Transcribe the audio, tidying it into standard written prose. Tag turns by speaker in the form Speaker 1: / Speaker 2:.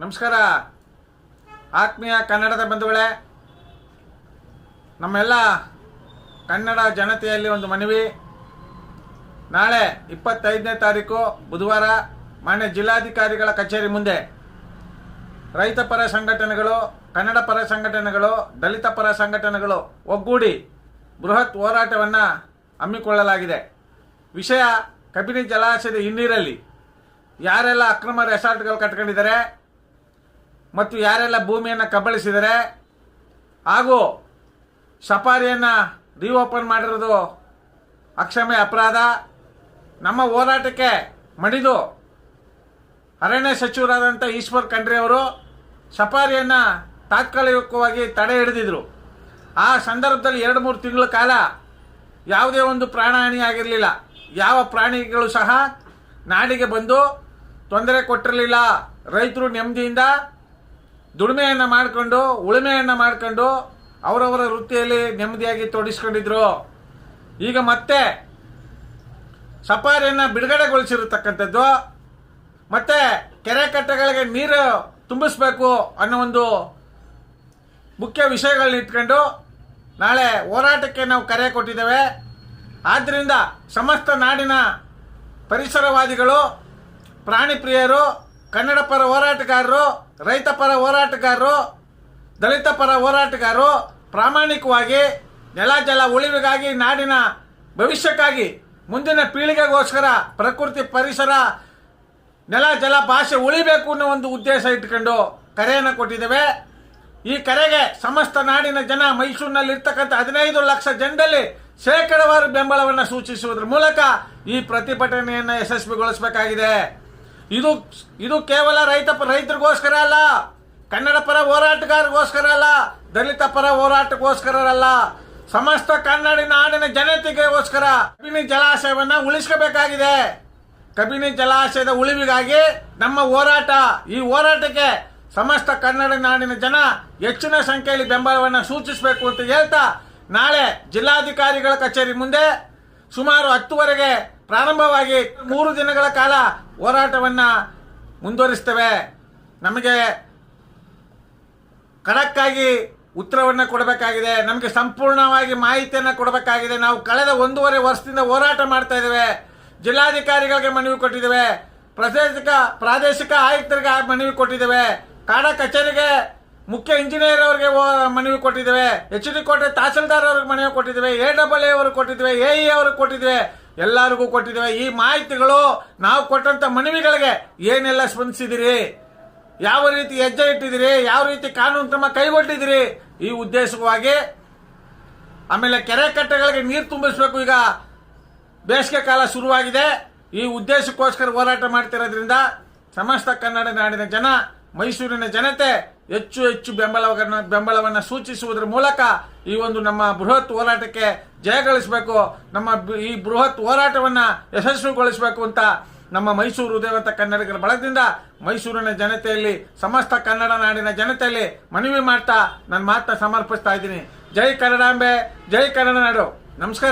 Speaker 1: ನಮಸ್ಕಾರ ಆತ್ಮೀಯ ಕನ್ನಡದ ಬಂಧುಗಳೇ, ನಮ್ಮೆಲ್ಲ ಕನ್ನಡ ಜನತೆಯಲ್ಲಿ ಒಂದು ಮನವಿ. ನಾಳೆ 25ನೇ ತಾರೀಕು ಬುಧವಾರ ಮಾನ್ಯ ಜಿಲ್ಲಾಧಿಕಾರಿಗಳ ಕಚೇರಿ ಮುಂದೆ ರೈತ ಪರ ಸಂಘಟನೆಗಳು, ಕನ್ನಡ ಪರ ಸಂಘಟನೆಗಳು, ದಲಿತ ಪರ ಸಂಘಟನೆಗಳು ಒಗ್ಗೂಡಿ ಬೃಹತ್ ಹೋರಾಟವನ್ನು ಹಮ್ಮಿಕೊಳ್ಳಲಾಗಿದೆ. ವಿಷಯ ಕಬಿನಿ ಜಲಾಶಯದ ಹಿನ್ನೀರಲ್ಲಿ ಯಾರೆಲ್ಲ ಅಕ್ರಮ ರೆಸಾರ್ಟ್ಗಳು ಕಟ್ಕೊಂಡಿದ್ದಾರೆ ಮತ್ತು ಯಾರೆಲ್ಲ ಭೂಮಿಯನ್ನು ಕಬಳಿಸಿದ್ದಾರೆ ಹಾಗೂ ಸಫಾರಿಯನ್ನು ರೀಓಪನ್ ಮಾಡಿರೋದು ಅಕ್ಷಮ್ಯ ಅಪರಾಧ. ನಮ್ಮ ಹೋರಾಟಕ್ಕೆ ಮಣಿದು ಅರಣ್ಯ ಸಚಿವರಾದಂಥ ಈಶ್ವರ್ ಖಂಡ್ರೆ ಅವರು ಸಫಾರಿಯನ್ನು ತಾತ್ಕಾಲಿಕವಾಗಿ ತಡೆ ಹಿಡಿದಿದ್ರು. ಆ ಸಂದರ್ಭದಲ್ಲಿ 2-3 ತಿಂಗಳ ಕಾಲ ಯಾವುದೇ ಒಂದು ಪ್ರಾಣಹಾನಿ ಆಗಿರಲಿಲ್ಲ. ಯಾವ ಪ್ರಾಣಿಗಳು ಸಹ ನಾಡಿಗೆ ಬಂದು ತೊಂದರೆ ಕೊಟ್ಟಿರಲಿಲ್ಲ. ರೈತರು ನೆಮ್ಮದಿಯಿಂದ ದುಡಿಮೆಯನ್ನು ಮಾಡಿಕೊಂಡು, ಉಳುಮೆಯನ್ನು ಮಾಡಿಕೊಂಡು ಅವರವರ ವೃತ್ತಿಯಲ್ಲಿ ನೆಮ್ಮದಿಯಾಗಿ ತೊಡಗಿಸ್ಕೊಂಡಿದ್ರು. ಈಗ ಮತ್ತೆ ಸಫಾರಿಯನ್ನು ಬಿಡುಗಡೆಗೊಳಿಸಿರತಕ್ಕಂಥದ್ದು, ಮತ್ತೆ ಕೆರೆ ಕಟ್ಟೆಗಳಿಗೆ ನೀರು ತುಂಬಿಸ್ಬೇಕು ಅನ್ನೋ ಒಂದು ಮುಖ್ಯ ವಿಷಯಗಳನ್ನ ಇಟ್ಕೊಂಡು ನಾಳೆ ಹೋರಾಟಕ್ಕೆ ನಾವು ಕರೆ ಕೊಟ್ಟಿದ್ದೇವೆ. ಆದ್ದರಿಂದ ಸಮಸ್ತ ನಾಡಿನ ಪರಿಸರವಾದಿಗಳು, ಪ್ರಾಣಿ ಪ್ರಿಯರು, ಕನ್ನಡ ಪರ ಹೋರಾಟಗಾರರು, ರೈತ ಪರ ಹೋರಾಟಗಾರರು, ದಲಿತ ಪರ ಹೋರಾಟಗಾರರು ಪ್ರಾಮಾಣಿಕವಾಗಿ ನೆಲ ಜಲ ಉಳಿವಿಗಾಗಿ, ನಾಡಿನ ಭವಿಷ್ಯಕ್ಕಾಗಿ, ಮುಂದಿನ ಪೀಳಿಗೆಗೋಸ್ಕರ ಪ್ರಕೃತಿ ಪರಿಸರ ನೆಲ ಜಲ ಭಾಷೆ ಉಳಿಬೇಕು ಅನ್ನೋ ಒಂದು ಉದ್ದೇಶ ಇಟ್ಕೊಂಡು ಕರೆಯನ್ನು ಕೊಟ್ಟಿದ್ದೇವೆ. ಈ ಕರೆಗೆ ಸಮಸ್ತ ನಾಡಿನ ಜನ, ಮೈಸೂರಿನಲ್ಲಿ ಇರ್ತಕ್ಕಂಥ 15 ಲಕ್ಷ ಜನರಲ್ಲಿ ಶೇಕಡವಾರು ಬೆಂಬಲವನ್ನು ಸೂಚಿಸುವುದರ ಮೂಲಕ ಈ ಪ್ರತಿಭಟನೆಯನ್ನು ಯಶಸ್ವಿಗೊಳಿಸಬೇಕಾಗಿದೆ. ಇದು ಕೇವಲ ರೈತರಿಗೋಸ್ಕರ ಅಲ್ಲ, ಕನ್ನಡ ಪರ ಹೋರಾಟಗಾರರಿಗೋಸ್ಕರ ಅಲ್ಲ, ದಲಿತ ಪರ ಹೋರಾಟಕ್ಕೋಸ್ಕರ ಅಲ್ಲ, ಸಮಸ್ತ ಕನ್ನಡ ನಾಡಿನ ಜನತೆಗೋಸ್ಕರ ಕಬಿನಿ ಜಲಾಶಯವನ್ನು ಉಳಿಸಬೇಕಾಗಿದೆ. ಕಬಿನಿ ಜಲಾಶಯದ ಉಳಿವಿಗಾಗಿ ನಮ್ಮ ಹೋರಾಟ. ಈ ಹೋರಾಟಕ್ಕೆ ಸಮಸ್ತ ಕನ್ನಡ ನಾಡಿನ ಜನ ಹೆಚ್ಚಿನ ಸಂಖ್ಯೆಯಲ್ಲಿ ಬೆಂಬಲವನ್ನು ಸೂಚಿಸಬೇಕು ಅಂತ ಹೇಳ್ತಾ, ನಾಳೆ ಜಿಲ್ಲಾಧಿಕಾರಿಗಳ ಕಚೇರಿ ಮುಂದೆ ಸುಮಾರು 10 ಪ್ರಾರಂಭವಾಗಿ 3 ದಿನಗಳ ಕಾಲ ಹೋರಾಟವನ್ನು ಮುಂದುವರಿಸ್ತೇವೆ. ನಮಗೆ ಖಡಕ್ಕಾಗಿ ಉತ್ತರವನ್ನು ಕೊಡಬೇಕಾಗಿದೆ. ನಮಗೆ ಸಂಪೂರ್ಣವಾಗಿ ಮಾಹಿತಿಯನ್ನು ಕೊಡಬೇಕಾಗಿದೆ. ನಾವು ಕಳೆದ 1.5 ವರ್ಷದಿಂದ ಹೋರಾಟ ಮಾಡ್ತಾ ಇದ್ದೇವೆ. ಜಿಲ್ಲಾಧಿಕಾರಿಗಳಿಗೆ ಮನವಿ ಕೊಟ್ಟಿದ್ದೇವೆ, ಪ್ರಾದೇಶಿಕ ಆಯುಕ್ತರಿಗೆ ಮನವಿ ಕೊಟ್ಟಿದ್ದೇವೆ, ಕಾಡಾ ಕಚೇರಿಗೆ ಮುಖ್ಯ ಇಂಜಿನಿಯರ್ ಅವರಿಗೆ ಮನವಿ ಕೊಟ್ಟಿದ್ದೇವೆ, HD ಕೋಟೆ ತಹಸೀಲ್ದಾರ್ ಅವ್ರಿಗೆ ಮನವಿ ಕೊಟ್ಟಿದ್ದೇವೆ, AAA ಅವ್ರಿಗೆ ಕೊಟ್ಟಿದ್ದೇವೆ, AE ಅವ್ರಿಗೆ ಕೊಟ್ಟಿದ್ದೇವೆ, ಎಲ್ಲರಿಗೂ ಕೊಟ್ಟಿದ್ದೇವೆ. ಈ ಮಾಹಿತಿಗಳು ನಾವು ಕೊಟ್ಟಂತ ಮನವಿಗಳಿಗೆ ಏನೆಲ್ಲ ಸ್ಪಂದಿಸಿದಿರಿ, ಯಾವ ರೀತಿ ಹೆಜ್ಜೆ ಇಟ್ಟಿದ್ದೀರಿ, ಯಾವ ರೀತಿ ಕಾನೂನು ಕ್ರಮ ಕೈಗೊಂಡಿದ್ದೀರಿ, ಈ ಉದ್ದೇಶವಾಗಿ. ಆಮೇಲೆ ಕೆರೆ ಕಟ್ಟೆಗಳಿಗೆ ನೀರು ತುಂಬಿಸಬೇಕು. ಈಗ ಬೇಸಿಗೆ ಕಾಲ ಶುರುವಾಗಿದೆ. ಈ ಉದ್ದೇಶಕ್ಕೋಸ್ಕರ ಹೋರಾಟ ಮಾಡ್ತಿರೋದ್ರಿಂದ ಸಮಸ್ತ ಕನ್ನಡ ನಾಡಿನ ಜನ, ಮೈಸೂರಿನ ಜನತೆ ಹೆಚ್ಚು ಬೆಂಬಲವನ್ನು ಸೂಚಿಸುವುದರ ಮೂಲಕ ಈ ಒಂದು ನಮ್ಮ ಬೃಹತ್ ಹೋರಾಟಕ್ಕೆ ಜಯಗಳಿಸಬೇಕು. ನಮ್ಮ ಈ ಬೃಹತ್ ಹೋರಾಟವನ್ನು ಯಶಸ್ವಿಗೊಳಿಸಬೇಕು ಅಂತ ನಮ್ಮ ಮೈಸೂರು ಉದಯವಂತ ಕನ್ನಡಿಗರ ಬಳಗದಿಂದ ಮೈಸೂರಿನ ಜನತೆಯಲ್ಲಿ, ಸಮಸ್ತ ಕನ್ನಡ ನಾಡಿನ ಜನತೆಯಲ್ಲಿ ಮನವಿ ಮಾಡ್ತಾ ನನ್ನ ಮಾತನ್ನ ಸಮರ್ಪಿಸ್ತಾ ಇದ್ದೀನಿ. ಜೈ ಕನ್ನಡಾಂಬೆ, ಜೈ ಕನ್ನಡ ನಾಡು. ನಮಸ್ಕಾರ.